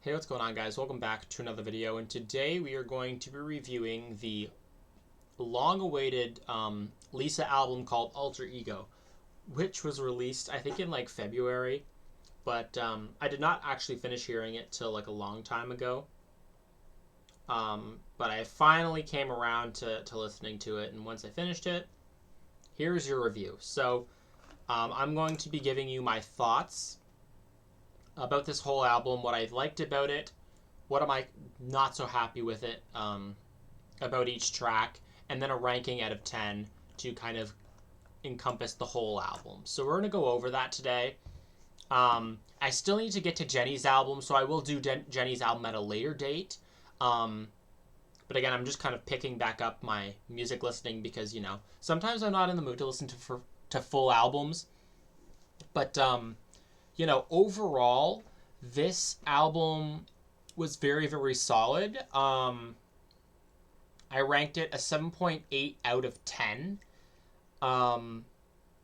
Hey, what's going on, guys? Welcome back to another video, and today we are going to be reviewing the long-awaited Lisa album called Alter Ego, which was released, I think, in like February, but I did not actually finish hearing it till like a long time ago. But I finally came around to listening to it, and once I finished it, here's your review. So I'm going to be giving you my thoughts about this whole album, what I liked about it, what am I not so happy with it about each track, and then a ranking out of 10 to kind of encompass the whole album. So we're going to go over that today. I still need to get to Jenny's album, so I will do Jenny's album at a later date. But again, I'm just kind of picking back up my music listening because, sometimes I'm not in the mood to listen to full albums. But, overall, this album was very, very solid. I ranked it a 7.8 out of 10,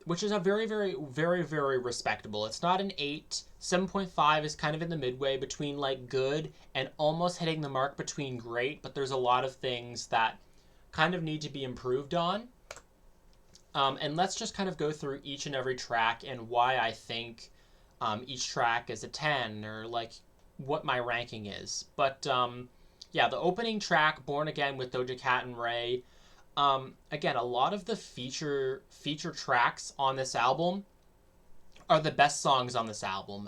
which is a very, very, very, very respectable. It's not an 8. 7.5 is kind of in the midway between like good and almost hitting the mark between great, but there's a lot of things that kind of need to be improved on. And let's just kind of go through each and every track and why I think each track is a 10 or like what my ranking is. But the opening track, Born Again with Doja Cat and Ray. Again, a lot of the feature tracks on this album are the best songs on this album.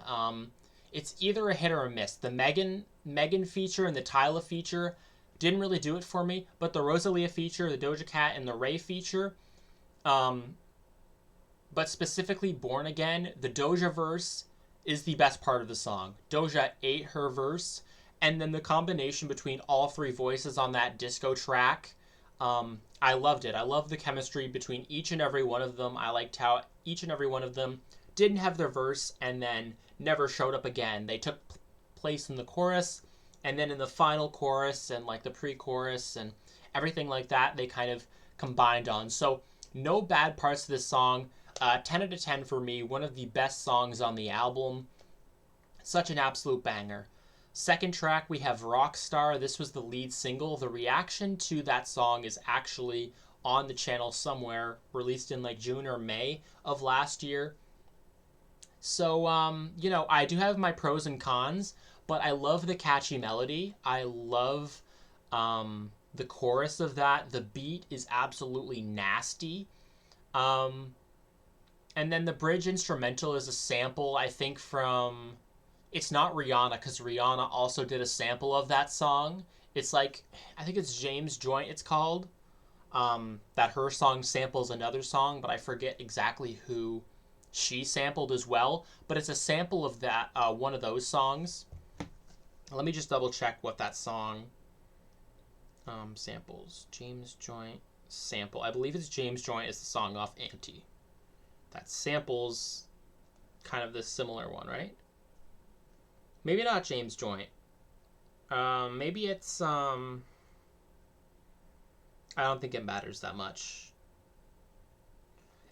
It's either a hit or a miss. The Megan feature and the Tyla feature didn't really do it for me, but the Rosalia feature, the Doja Cat, and the Ray feature, but specifically Born Again, the Doja verse is the best part of the song. Doja ate her verse, and then the combination between all three voices on that disco track, I loved it. I loved the chemistry between each and every one of them. I liked how each and every one of them didn't have their verse and then never showed up again. They took place in the chorus, and then in the final chorus and like the pre-chorus and everything like that, they kind of combined on. So no bad parts of this song. 10 out of 10 for me. One of the best songs on the album. Such an absolute banger. Second track, we have Rockstar. This was the lead single. The reaction to that song is actually on the channel somewhere, released in like June or May of last year. So, I do have my pros and cons, but I love the catchy melody. I love the chorus of that. The beat is absolutely nasty. And then the bridge instrumental is a sample, I think, from... It's not Rihanna, because Rihanna also did a sample of that song. It's like, I think it's James Joint it's called. That her song samples another song, but I forget exactly who she sampled as well. But it's a sample of that, one of those songs. Let me just double check what that song samples. James Joint sample. I believe it's James Joint is the song off Anti. That samples kind of this similar one, right? Maybe not James Joint. Maybe it's I don't think it matters that much.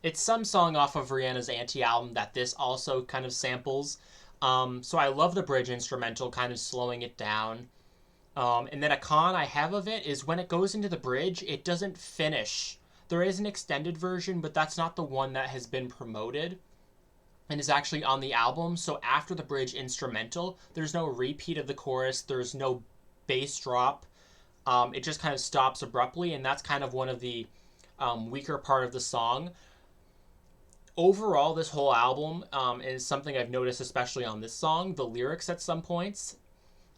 It's some song off of Rihanna's Anti album that this also kind of samples. So I love the bridge instrumental, kind of slowing it down. And then a con I have of it is when it goes into the bridge, it doesn't finish. There is an extended version, but that's not the one that has been promoted and is actually on the album. So after the bridge instrumental, there's no repeat of the chorus. There's no bass drop. It just kind of stops abruptly, and that's kind of one of the weaker part of the song. Overall, this whole album is something I've noticed, especially on this song. The lyrics at some points.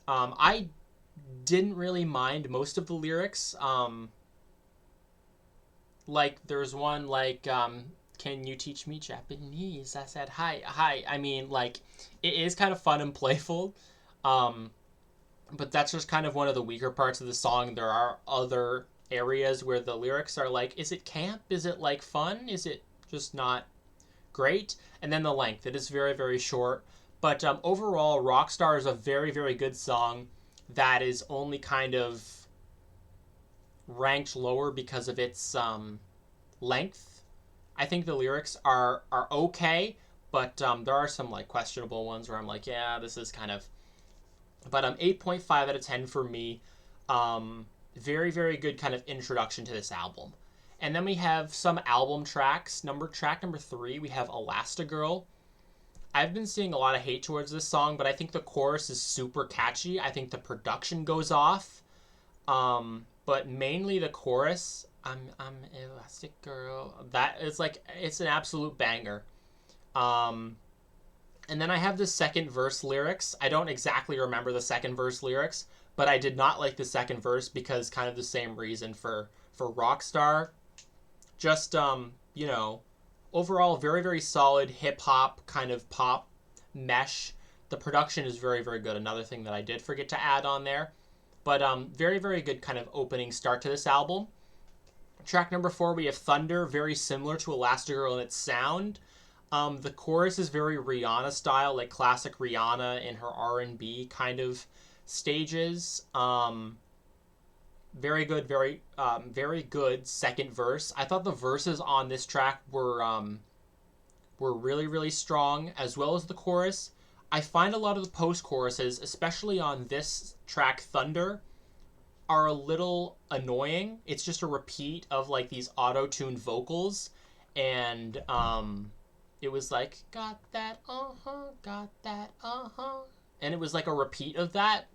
I didn't really mind most of the lyrics. Like, there's one like, can you teach me Japanese? I said, hi. I mean, like, it is kind of fun and playful. But that's just kind of one of the weaker parts of the song. There are other areas where the lyrics are like, is it camp? Is it, like, fun? Is it just not great? And then the length. It is very, very short. But overall, Rockstar is a very, very good song that is only kind of ranked lower because of its length. I think the lyrics are okay, but there are some like questionable ones where I'm like, yeah, this is kind of But 8.5 out of 10 for me. Very, very good kind of introduction to this album. And then we have some album tracks. Track number 3, we have Elastigirl. I've been seeing a lot of hate towards this song, but I think the chorus is super catchy. I think the production goes off. But mainly the chorus, I'm elastic girl. That is like, it's an absolute banger. Um, and then I have the second verse lyrics. I don't exactly remember the second verse lyrics, but I did not like the second verse because kind of the same reason for Rockstar. Just overall very very solid hip hop kind of pop mesh. The production is very very good. Another thing that I did forget to add on there. But very very good kind of opening start to this album. Track number 4, we have Thunder, very similar to Elastigirl in its sound. The chorus is very Rihanna style, like classic Rihanna in her R&B kind of stages. Very good second verse. I thought the verses on this track were really really strong, as well as the chorus. I find a lot of the post choruses, especially on this track Thunder, are a little annoying. It's just a repeat of like these auto-tuned vocals, and it was like got that got that and it was like a repeat of that.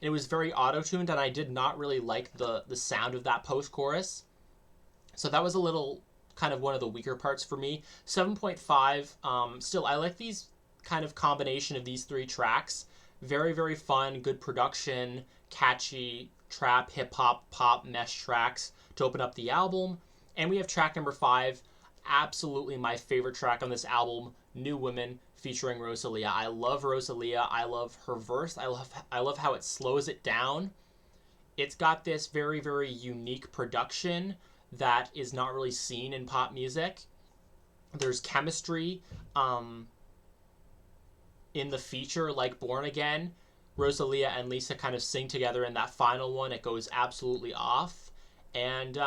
It was very auto-tuned, and I did not really like the sound of that post chorus. So that was a little kind of one of the weaker parts for me. 7.5. Still, I like these kind of combination of these 3 tracks. Very very fun, good production, catchy trap, hip hop, pop mesh tracks to open up the album. And we have track number 5, absolutely my favorite track on this album, New Women, featuring Rosalia. I love Rosalia. I love her verse. I love how it slows it down. It's got this very very unique production that is not really seen in pop music. There's chemistry in the feature, like Born Again. Rosalia and Lisa kind of sing together in that final one. It goes absolutely off. And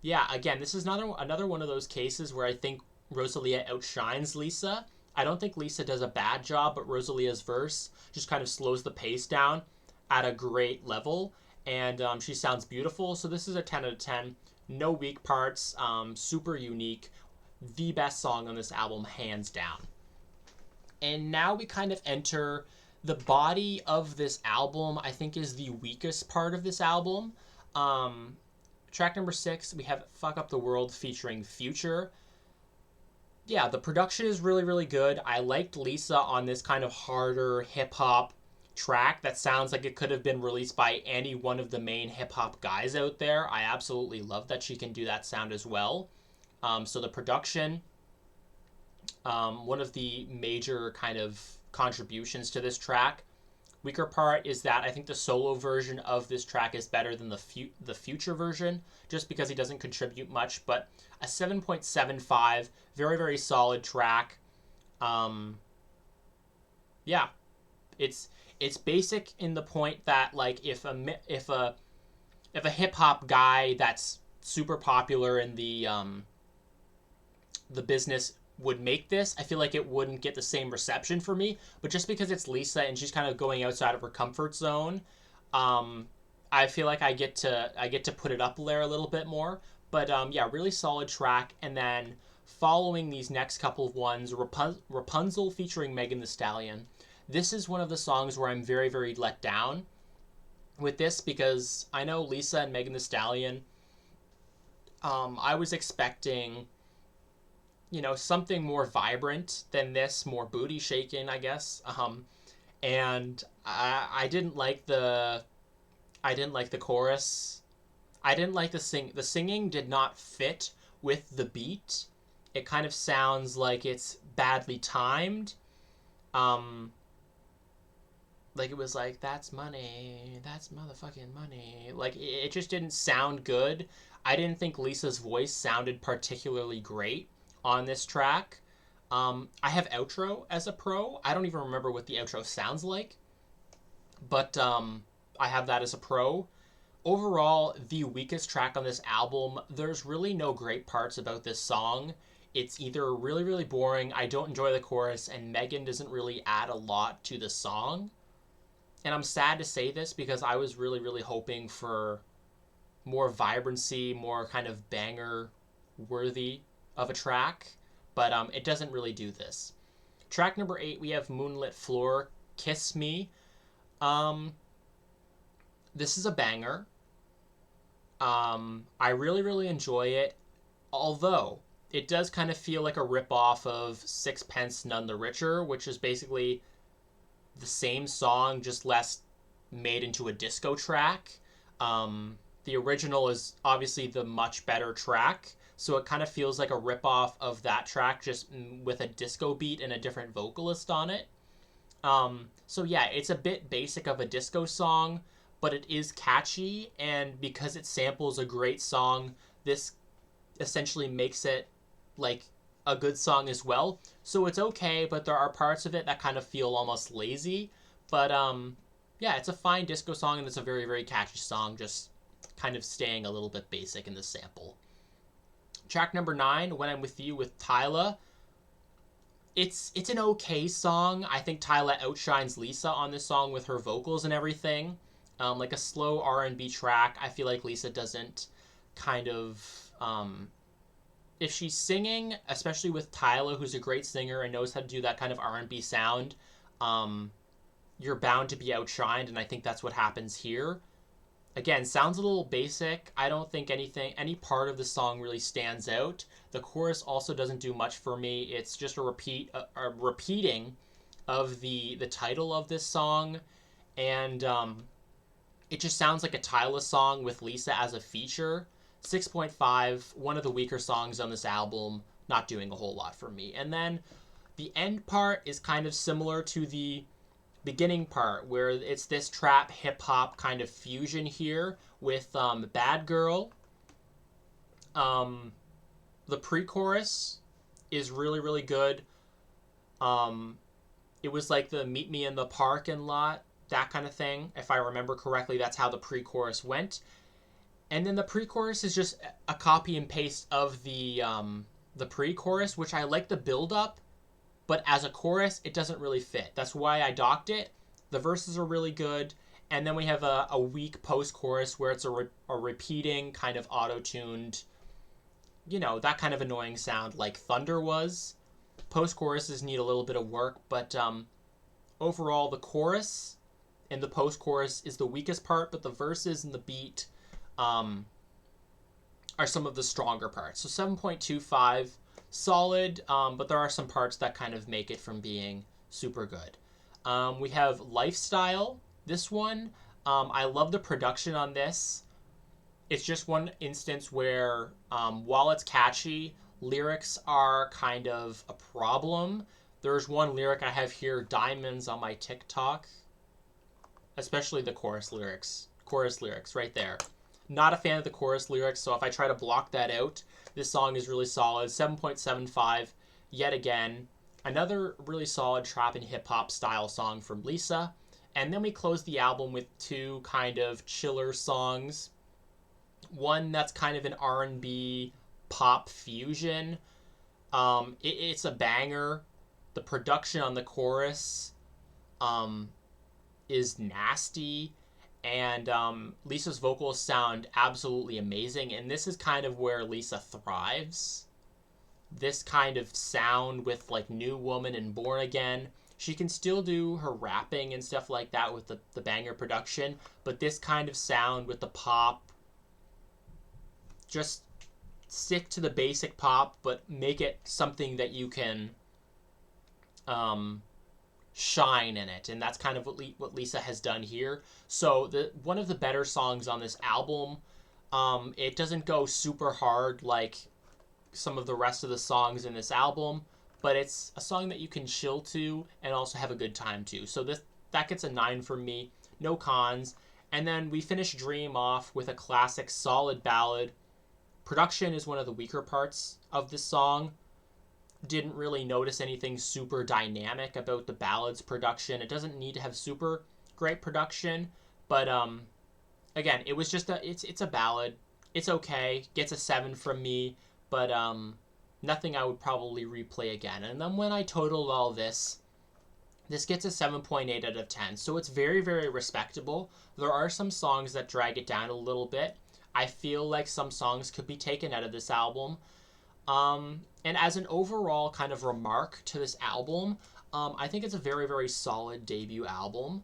yeah, again, this is another one of those cases where I think Rosalia outshines Lisa. I don't think Lisa does a bad job, but Rosalia's verse just kind of slows the pace down at a great level. And she sounds beautiful. So this is a 10 out of 10. No weak parts. Super unique. The best song on this album, hands down. And now we kind of enter the body of this album. I think is the weakest part of this album. Track number 6, we have Fuck Up the World featuring Future. Yeah, the production is really, really good. I liked Lisa on this kind of harder hip-hop track that sounds like it could have been released by any one of the main hip-hop guys out there. I absolutely love that she can do that sound as well. So the production, one of the major kind of contributions to this track. Weaker part is that I think the solo version of this track is better than the Future version, just because he doesn't contribute much. But a 7.75, very very solid track. Yeah, it's basic in the point that like if a hip hop guy that's super popular in the business would make this, I feel like it wouldn't get the same reception for me. But just because it's Lisa and she's kind of going outside of her comfort zone, I feel like I get to put it up there a little bit more. But yeah, really solid track. And then following these next couple of ones, Rapunzel featuring Megan Thee Stallion. This is one of the songs where I'm very very let down with this, because I know Lisa and Megan Thee Stallion. I was expecting something more vibrant than this, more booty shaking, I guess. And I didn't like the chorus. I didn't like the singing did not fit with the beat. It kind of sounds like it's badly timed. Like it was like, that's money, that's motherfucking money. Like it just didn't sound good. I didn't think Lisa's voice sounded particularly great on this track. I have outro as a pro. I don't even remember what the outro sounds like, but I have that as a pro. Overall, the weakest track on this album. There's really no great parts about this song. It's either really really boring, I don't enjoy the chorus, and Megan doesn't really add a lot to the song. And I'm sad to say this because I was really, really hoping for more vibrancy, more kind of banger worthy of a track, but it doesn't really do this. Track number 8, we have Moonlit Floor, Kiss Me. Um, this is a banger. I really, really enjoy it, although it does kind of feel like a ripoff of Sixpence None the Richer, which is basically the same song, just less made into a disco track. The original is obviously the much better track, so it kind of feels like a ripoff of that track, just with a disco beat and a different vocalist on it. So yeah, it's a bit basic of a disco song, but it is catchy, and because it samples a great song, this essentially makes it like a good song as well. So it's okay, but there are parts of it that kind of feel almost lazy. But yeah, it's a fine disco song, and it's a very, very catchy song, just kind of staying a little bit basic in the sample. Track number 9, When I'm With You with Tyla. It's an okay song. I think Tyla outshines Lisa on this song with her vocals and everything. Like a slow R&B track, I feel like Lisa doesn't kind of if she's singing, especially with Tyla, who's a great singer and knows how to do that kind of R&B sound, you're bound to be outshined, and I think that's what happens here. Again, sounds a little basic. I don't think any part of the song really stands out. The chorus also doesn't do much for me. It's just a repeating of the title of this song, and it just sounds like a Tyla song with Lisa as a feature. 6.5, one of the weaker songs on this album, not doing a whole lot for me. And then the end part is kind of similar to the beginning part, where it's this trap hip hop kind of fusion here with Bad Girl. The pre-chorus is really, really good. It was like the Meet Me in the Parking Lot, that kind of thing. If I remember correctly, that's how the pre-chorus went. And then the pre-chorus is just a copy and paste of the pre-chorus, which I like the build-up, but as a chorus, it doesn't really fit. That's why I docked it. The verses are really good, and then we have a weak post-chorus where it's a repeating, kind of auto-tuned, that kind of annoying sound like Thunder was. Post-choruses need a little bit of work, but overall, the chorus and the post-chorus is the weakest part, but the verses and the beat are some of the stronger parts. So 7.25, solid, but there are some parts that kind of make it from being super good. We have Lifestyle. This one, I love the production on this. It's just one instance where, while it's catchy, lyrics are kind of a problem. There's one lyric I have here, Diamonds, on my TikTok. Especially the chorus lyrics. Chorus lyrics, right there. Not a fan of the chorus lyrics, so if I try to block that out, this song is really solid. 7.75, yet again. Another really solid trap and hip-hop style song from Lisa. And then we close the album with two kind of chiller songs. One that's kind of an R&B pop fusion. It's a banger. The production on the chorus is nasty. And Lisa's vocals sound absolutely amazing. And this is kind of where Lisa thrives. This kind of sound with like New Woman and Born Again. She can still do her rapping and stuff like that with the banger production. But this kind of sound with the pop, just stick to the basic pop, but make it something that you can shine in it, and that's kind of what Lisa has done here. So one of the better songs on this album. It doesn't go super hard like some of the rest of the songs in this album, but it's a song that you can chill to and also have a good time to. So that gets a 9 from me. No cons. And then we finish Dream off with a classic solid ballad. Production is one of the weaker parts of this song. Didn't really notice anything super dynamic about the ballad's production. It doesn't need to have super great production, but again, it was just it's a ballad. It's okay. Gets a 7 from me, but nothing I would probably replay again. And then when I totaled all this, This gets a 7.8 out of 10, so it's very, very respectable. There are some songs that drag it down a little bit. I feel like some songs could be taken out of this album. And as an overall kind of remark to this album, I think it's a very, very solid debut album.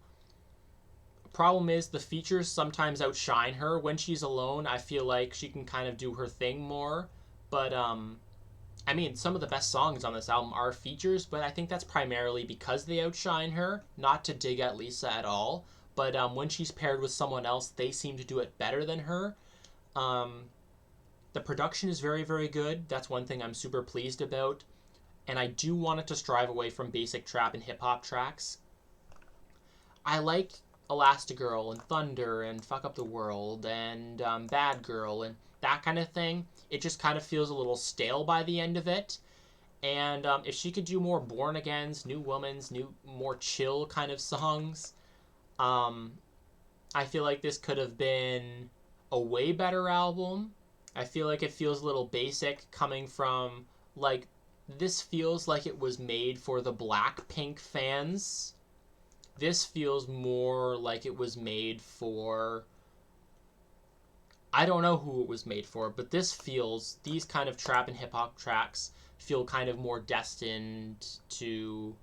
Problem is, the features sometimes outshine her. When she's alone, I feel like she can kind of do her thing more. But I mean, some of the best songs on this album are features, but I think that's primarily because they outshine her. Not to dig at Lisa at all, but when she's paired with someone else, they seem to do it better than her. Um, the production is very, very good. That's one thing I'm super pleased about. And I do want it to strive away from basic trap and hip hop tracks. I like Elastigirl and Thunder and Fuck Up the World and Bad Girl and that kind of thing. It just kind of feels a little stale by the end of it. And if she could do more Born Again's, New Woman's, more chill kind of songs, um, I feel like this could have been a way better album. I feel like it feels a little basic coming from, like, this feels like it was made for the Blackpink fans. This feels more like it was made for, I don't know who it was made for, but these kind of trap and hip hop tracks feel kind of more destined to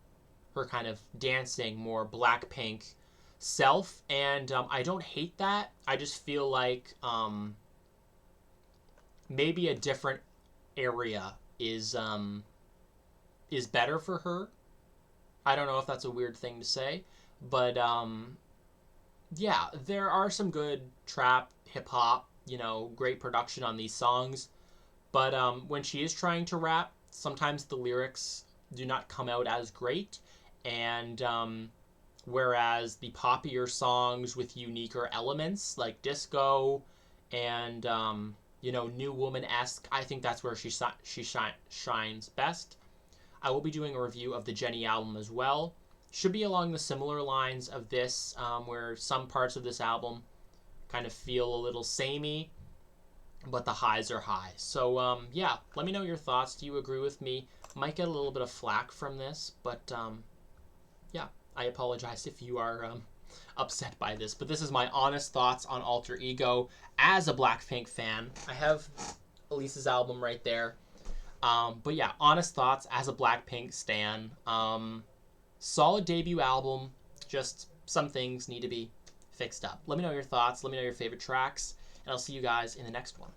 her kind of dancing, more Blackpink self. And I don't hate that. I just feel like maybe a different area is better for her. I don't know if that's a weird thing to say, but yeah, there are some good trap, hip hop, great production on these songs. But when she is trying to rap, sometimes the lyrics do not come out as great. And whereas the poppier songs with uniquer elements like disco and New Woman esque, I think that's where she shines best. I will be doing a review of the Jenny album as well. Should be along the similar lines of this, where some parts of this album kind of feel a little samey, but the highs are high. So yeah, let me know your thoughts. Do you agree with me? Might get a little bit of flack from this, but yeah, I apologize if you are upset by this. But this is my honest thoughts on Alter Ego as a Blackpink fan. I have Elise's album right there. But yeah, honest thoughts as a Blackpink stan. Solid debut album. Just some things need to be fixed up. Let me know your thoughts. Let me know your favorite tracks. And I'll see you guys in the next one.